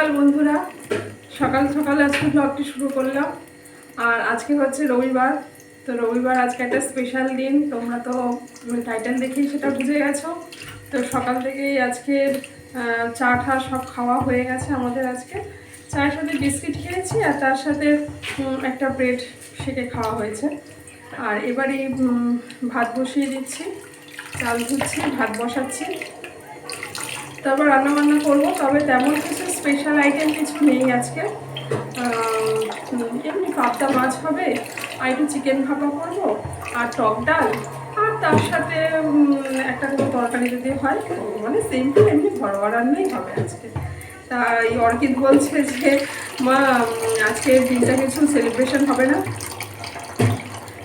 সকাল বন্ধুরা, সকাল সকাল আজকে ব্লগটি শুরু করলাম। আর আজকে হচ্ছে রবিবার। তো রবিবার আজকে একটা স্পেশাল দিন, তোমরা তো টাইটেল দেখেই সেটা বুঝে গেছো। তো সকাল থেকেই আজকে চা ঠা সব খাওয়া হয়ে গেছে আমাদের। আজকে চায়ের সাথে বিস্কিট খেয়েছি আর তার সাথে একটা ব্রেড সেকে খাওয়া হয়েছে। আর এবারে ভাত বসিয়ে দিচ্ছি, চাল ধুচ্ছি, ভাত বসাচ্ছি, তারপর রান্নাবান্না করবো। তবে তেমন কিছু স্পেশাল আইটেম কিছু নেই আজকে। এমনি পাবদা মাছ হবে, আর একটু চিকেন ভাপা করবো, আর টক ডাল, আর তার সাথে একটা কোনো তরকারি যদি হয়, মানে সিম্পল এমনি ঘরোয়া রান্নাই হবে আজকে। তা এই অর্কিড বলছে যে মা আজকে দিনটা কিছু সেলিব্রেশন হবে না।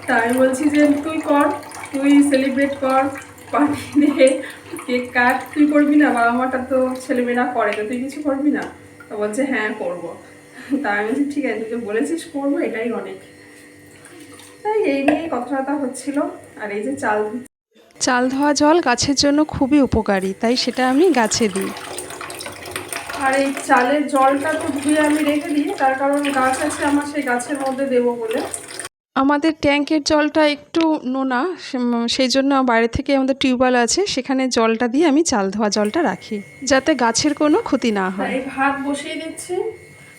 তা আমি বলছি যে তুই কর, তুই সেলিব্রেট কর, পার্টি দে, কেক কাট। তুই করবি না? বাবা মাটা তো ছেলেমেয়েরা করে, তো তুই কিছু করবি না? তো বলছে হ্যাঁ করবো। তা আমি বলছি ঠিক আছে, তুই তো বলেছিস করবো, এটাই অনেক। তাই এই নিয়েই কথাবার্তা হচ্ছিল। আর এই যে চাল ধোয়া জল গাছের জন্য খুবই উপকারী, তাই সেটা আমি গাছে দিই। আর এই চালের জলটা তো ধুয়ে আমি রেখে দিই, তার কারণ গাছ আছে আমার, সেই গাছের মধ্যে দেবো বলে। আমাদের ট্যাঙ্কের জলটা একটু নোনা, সেই জন্য বাইরে থেকে আমাদের টিউবওয়েল আছে, সেখানে জলটা দিয়ে আমি চাল ধোয়া জলটা রাখি, যাতে গাছের কোনো ক্ষতি না হয়। এই ভাত বসিয়ে দিচ্ছি।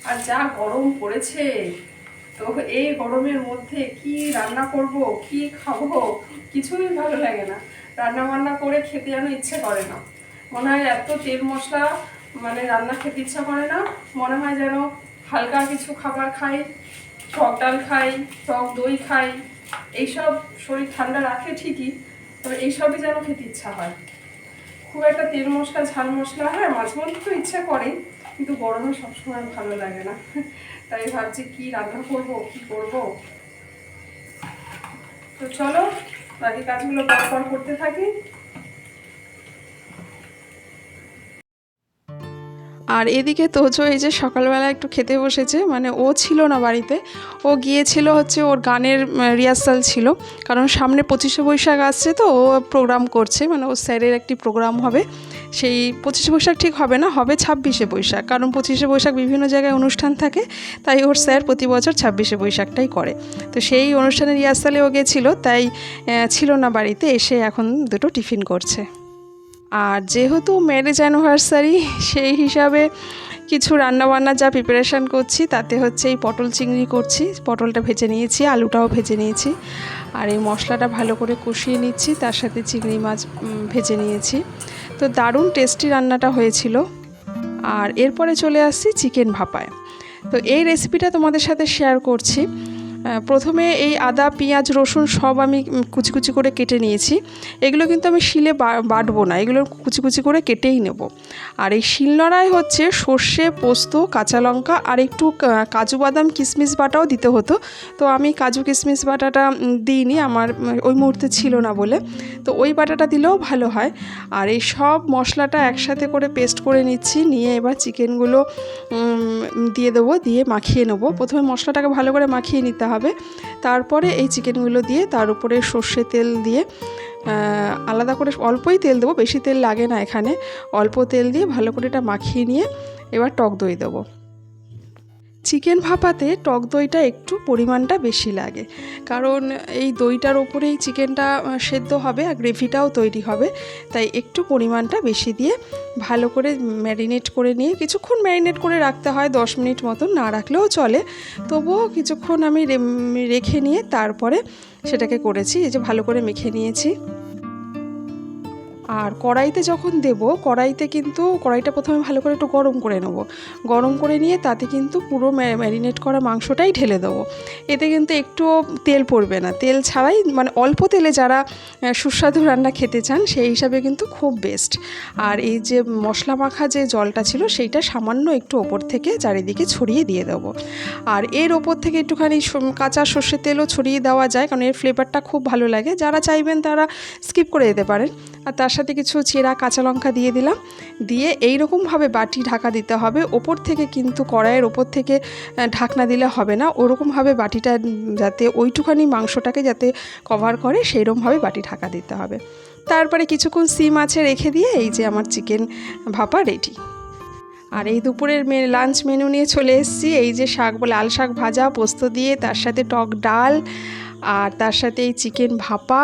আর যা গরম পড়েছে, তো এই গরমের মধ্যে কি রান্না করব, কি খাবো, কিছুই ভালো লাগে না। রান্না বান্না করে খেতে যেন ইচ্ছে করে না। মনে হয় এত তেল মশলা, মানে রান্না খেতে ইচ্ছা করে না। মনে হয় যেন হালকা কিছু খাবার খাই, টক ডাল খাই, টক দই খাই। এইসব শরীর ঠান্ডা রাখে ঠিকই, তবে এইসবই যেন খেতে ইচ্ছা হয়। খুব একটা তেল মশলা ঝাল মশলা, হ্যাঁ মাঝে মধ্যে তো ইচ্ছা করে, কিন্তু গরমে সবসময় ভালো লাগে না। তাই ভাবছি কি রান্না করব, কি করব। তো চলো বাকি কাজগুলো পর করতে থাকি। আর এদিকে তোজো এই যে সকালবেলা একটু খেতে বসেছে, মানে ও ছিল না বাড়িতে, ও গিয়েছিল হচ্ছে ওর গানের রিহার্সাল ছিল, কারণ সামনে 25শে বৈশাখ আসছে, তো ও প্রোগ্রাম করছে, মানে ওর স্যারের একটি প্রোগ্রাম হবে। সেই 25শে বৈশাখ ঠিক হবে না, হবে 26শে বৈশাখ, কারণ 25শে বৈশাখ বিভিন্ন জায়গায় অনুষ্ঠান থাকে, তাই ওর স্যার প্রতি বছর 26শে বৈশাখটাই করে। তো সেই অনুষ্ঠানের রিহার্সালে ও গেছিলো, তাই ছিল না বাড়িতে, এসে এখন দুটো টিফিন করছে। আর যেহেতু ম্যারেজ অ্যানিভার্সারি, সেই হিসাবে কিছু রান্নাবান্না যা প্রিপারেশান করছি, তাতে হচ্ছে এই পটল চিংড়ি করছি। পটলটা ভেজে নিয়েছি, আলুটাও ভেজে নিয়েছি, আর এই মশলাটা ভালো করে কষিয়ে নিচ্ছি, তার সাথে চিংড়ি মাছ ভেজে নিয়েছি। তো দারুণ টেস্টি রান্নাটা হয়েছিল। আর এরপরে চলে আসছি চিকেন ভাপায়। তো এই রেসিপিটা তোমাদের সাথে শেয়ার করছি। প্রথমে এই আদা পেঁয়াজ রসুন সব আমি কুচি কুচি করে কেটে নিয়েছি। এগুলো কিন্তু আমি শিলে বাটবো না, এগুলো কুচি কুচি করে কেটেই নেব। আর এই শিলনোড়ায় হচ্ছে সর্ষে, পোস্ত, কাঁচা লঙ্কা আর একটু কাজু বাদাম কিশমিশ বাটাও দিতে হতো, তো আমি কাজু কিশমিশ বাটাটা দিইনি, আমার ওই মুহূর্তে ছিল না বলে। তো ওই বাটাটা দিলেও ভালো হয়। আর এই সব মশলাটা একসাথে করে পেস্ট করে নিচ্ছি, নিয়ে এবার চিকেনগুলো দিয়ে দেবো, দিয়ে মাখিয়ে নেবো। প্রথমে মশলাটাকে ভালো করে মাখিয়ে নিতে হবে, তারপরে এই চিকেনগুলো দিয়ে তার উপরে সর্ষে তেল দিয়ে আলাদা করে অল্পই তেল দেবো, বেশি তেল লাগে না এখানে, অল্প তেল দিয়ে ভালো করে এটা মাখিয়ে নিয়ে এবার টক দই দেবো। চিকেন ভাপাতে টক দইটা একটু পরিমাণটা বেশি লাগে, কারণ এই দইটার ওপরেই চিকেনটা সেদ্ধ হবে আর গ্রেভিটাও তৈরি হবে, তাই একটু পরিমাণটা বেশি দিয়ে ভালো করে ম্যারিনেট করে নিয়ে কিছুক্ষণ ম্যারিনেট করে রাখতে হয়, 10 মিনিট মতন, না রাখলেও চলে, তবুও কিছুক্ষণ আমি রেখে নিয়ে তারপরে সেটাকে করেছি। এই যে ভালো করে মেখে নিয়েছি। আর কড়াইতে যখন দেব, কড়াইটা প্রথমে ভালো করে একটু গরম করে নেব, গরম করে নিয়ে তাতে কিন্তু পুরো ম্যারিনেট করা মাংসটাই ঢেলে দেবো। এতে কিন্তু একটুও তেল পড়বে না, তেল ছাড়াই, মানে অল্প তেলে যারা সুস্বাদু রান্না খেতে চান সেই হিসাবে কিন্তু খুব বেস্ট। আর এই যে মশলা মাখা যে জলটা ছিল, সেইটা সামান্য একটু ওপর থেকে চারিদিকে ছড়িয়ে দিয়ে দেবো। আর এর ওপর থেকে একটুখানি কাঁচা সর্ষের তেলও ছড়িয়ে দেওয়া যায়, কারণ এর ফ্লেভারটা খুব ভালো লাগে, যারা চাইবেন তারা স্কিপ করে দিতে পারেন। আর তার সাথে কিছু চেরা কাঁচা লঙ্কা দিয়ে দিলাম, দিয়ে এইরকমভাবে বাটি ঢাকা দিতে হবে। ওপর থেকে কিন্তু কড়াইয়ের ওপর থেকে ঢাকনা দিলে হবে না, ওরকমভাবে বাটিটা যাতে ওইটুখানি মাংসটাকে যাতে কভার করে, সেইরকমভাবে বাটি ঢাকা দিতে হবে। তারপরে কিছুক্ষণ সিম আঁচে রেখে দিয়ে এই যে আমার চিকেন ভাপা রেডি। আর এই দুপুরের লাঞ্চ মেনু নিয়ে চলে এসেছি। এই যে শাক, লাল শাক ভাজা পোস্ত দিয়ে, তার সাথে টক ডাল, আর তার সাথে এই চিকেন ভাপা,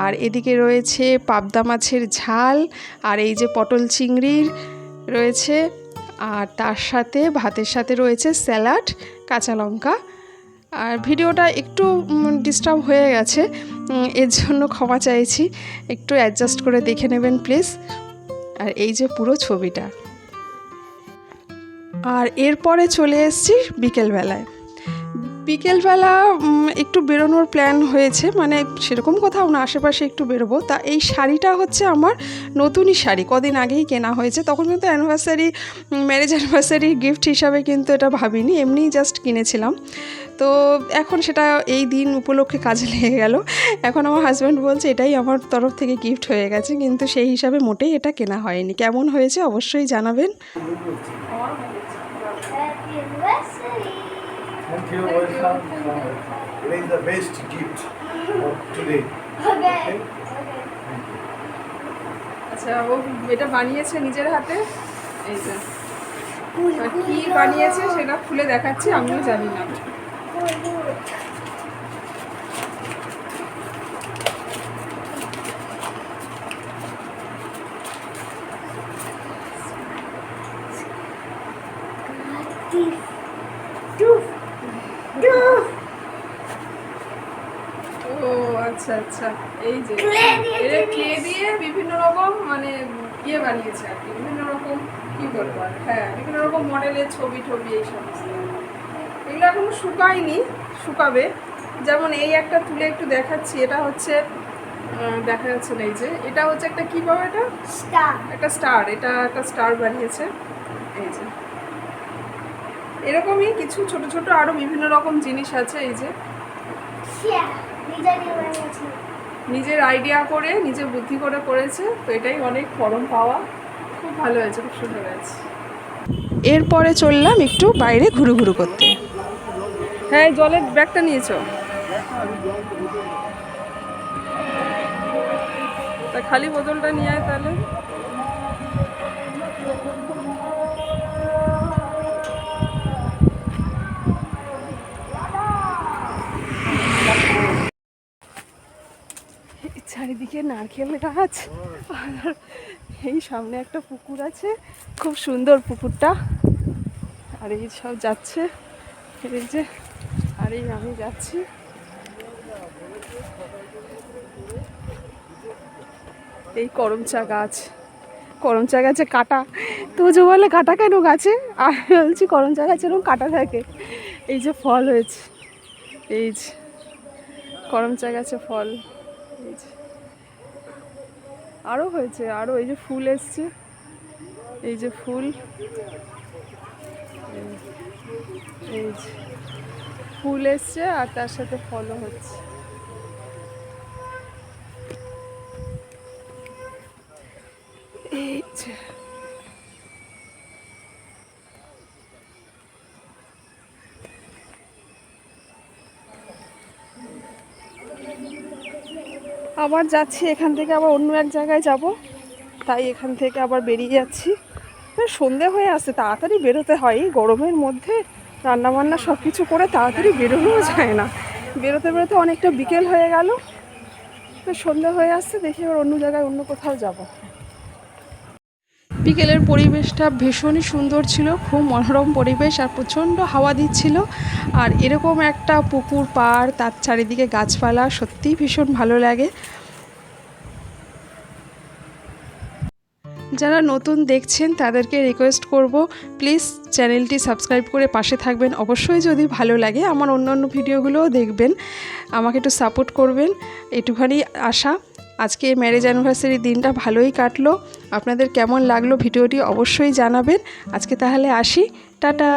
আর এদিকে রয়েছে পাবদা মাছের ঝাল, আর এই যে পটল চিংড়ির রয়েছে, আর তার সাথে ভাতের সাথে রয়েছে স্যালাড, কাঁচা লঙ্কা। আর ভিডিওটা একটু ডিস্টার্ব হয়ে গেছে, এর জন্য ক্ষমা চাইছি, একটু অ্যাডজাস্ট করে দেখে নেবেন প্লিজ। আর এই যে পুরো ছবিটা। আর এরপরে চলে এসেছি বিকেলবেলায়। বিকেলবেলা একটু বেরোনোর প্ল্যান হয়েছে, মানে সেরকম কোথাও না, আশেপাশে একটু বেরোবো। তা এই শাড়িটা হচ্ছে আমার নতুনই শাড়ি, কদিন আগেই কেনা হয়েছে। তখন কিন্তু ম্যারেজ অ্যানিভার্সারি গিফট হিসাবে কিন্তু এটা ভাবিনি, এমনিই জাস্ট কিনেছিলাম। তো এখন সেটা এই দিন উপলক্ষে কাজে লেগে গেল। এখন আমার হাজব্যান্ড বলছে এটাই আমার তরফ থেকে গিফট হয়ে গেছে, কিন্তু সেই হিসাবে মোটেই এটা কেনা হয়নি। কেমন হয়েছে অবশ্যই জানাবেন। Happy anniversary! Thank you, welcome. It is the best gift of today. Okay. আচ্ছা, ও এটা বানিয়েছে নিজের হাতে। এই যে আর কি বানিয়েছে সেটা খুলে দেখাচ্ছি, আমিও জানি না। ও আচ্ছা আচ্ছা, এই যে এটা ক্লে দিয়ে বিভিন্ন রকম মানে ইয়ে বানিয়েছে আর কি, বিভিন্ন রকম কি বলবো আর, হ্যাঁ বিভিন্ন রকম মডেলের ছবি এই সমস্ত। এগুলো এখনো শুকায়নি, শুকাবে। যেমন এই একটা তুলে একটু দেখাচ্ছি, এটা হচ্ছে দেখা যাচ্ছে না, এই যে এটা হচ্ছে একটা কি পাবে, এটা Star. একটা স্টার, এটা একটা স্টার বানিয়েছে। এই যে এরকমই কিছু ছোট ছোট আরো বিভিন্ন রকম জিনিস আছে। এই যে Yeah. নিজেরই বানিয়েছি। নিজের আইডিয়া করে, নিজের বুদ্ধি করে করেছে, তো এটাই অনেক পরম পাওয়া। খুব ভালো হয়েছে, খুব সুন্দর হয়েছে। এরপরে চললাম একটু বাইরে ঘুরু করতে। হ্যাঁ, এই জলের ব্যাগটা নিয়েছো? তা খালি বোতলটা নিয়ে আয় তাহলে। চারিদিকে নারকেল গাছ, আর এই সামনে একটা পুকুর আছে, খুব সুন্দর পুকুরটা। আর এই সব যাচ্ছে, এই যে, আর এই আমি যাচ্ছি। এই করমচা গাছে কাটা, তো যে বলে কাটা কেন গাছে, আর বলছি করমচা গাছে এরকম কাটা থাকে। এই যে ফল হয়েছে, এই যে করমচা গাছে ফল, এই যে আরও হয়েছে, আরও এই যে ফুল এসছে, এই যে ফুল, এই যে ফুল এসছে, আর তার সাথে ফলও হচ্ছে। এই যে আবার যাচ্ছি, এখান থেকে আবার অন্য এক জায়গায় যাব, তাই এখান থেকে আবার বেরিয়ে যাচ্ছি। সন্ধে হয়ে আসছে, তাড়াতাড়ি বেরোতে হয় এই গরমের মধ্যে। রান্নাবান্না সব কিছু করে তাড়াতাড়ি বেরোনোও যায় না, বেরোতে অনেকটা বিকেল হয়ে গেল। তো সন্ধে হয়ে আসছে, দেখি আবার অন্য জায়গায় অন্য কোথাও যাব। বিকেলের পরিবেশটা ভীষণই সুন্দর ছিল, খুব মনোরম পরিবেশ, আর প্রচণ্ড হাওয়া দিচ্ছিল। আর এরকম একটা পুকুর পাড়, তার চারিদিকে গাছপালা, সত্যিই ভীষণ ভালো লাগে। যারা নতুন দেখছেন তাদেরকে রিকোয়েস্ট করব, প্লিজ চ্যানেলটি সাবস্ক্রাইব করে পাশে থাকবেন। অবশ্যই যদি ভালো লাগে আমার অন্যান্য ভিডিওগুলোও দেখবেন, আমাকে একটু সাপোর্ট করবেন, একটুখানি আশা। আজকে ম্যারেজ অ্যানিভার্সারির দিনটা ভালোই কাটলো। আপনাদের কেমন লাগলো ভিডিওটি অবশ্যই জানাবেন। আজকে তাহলে আসি, টাটা।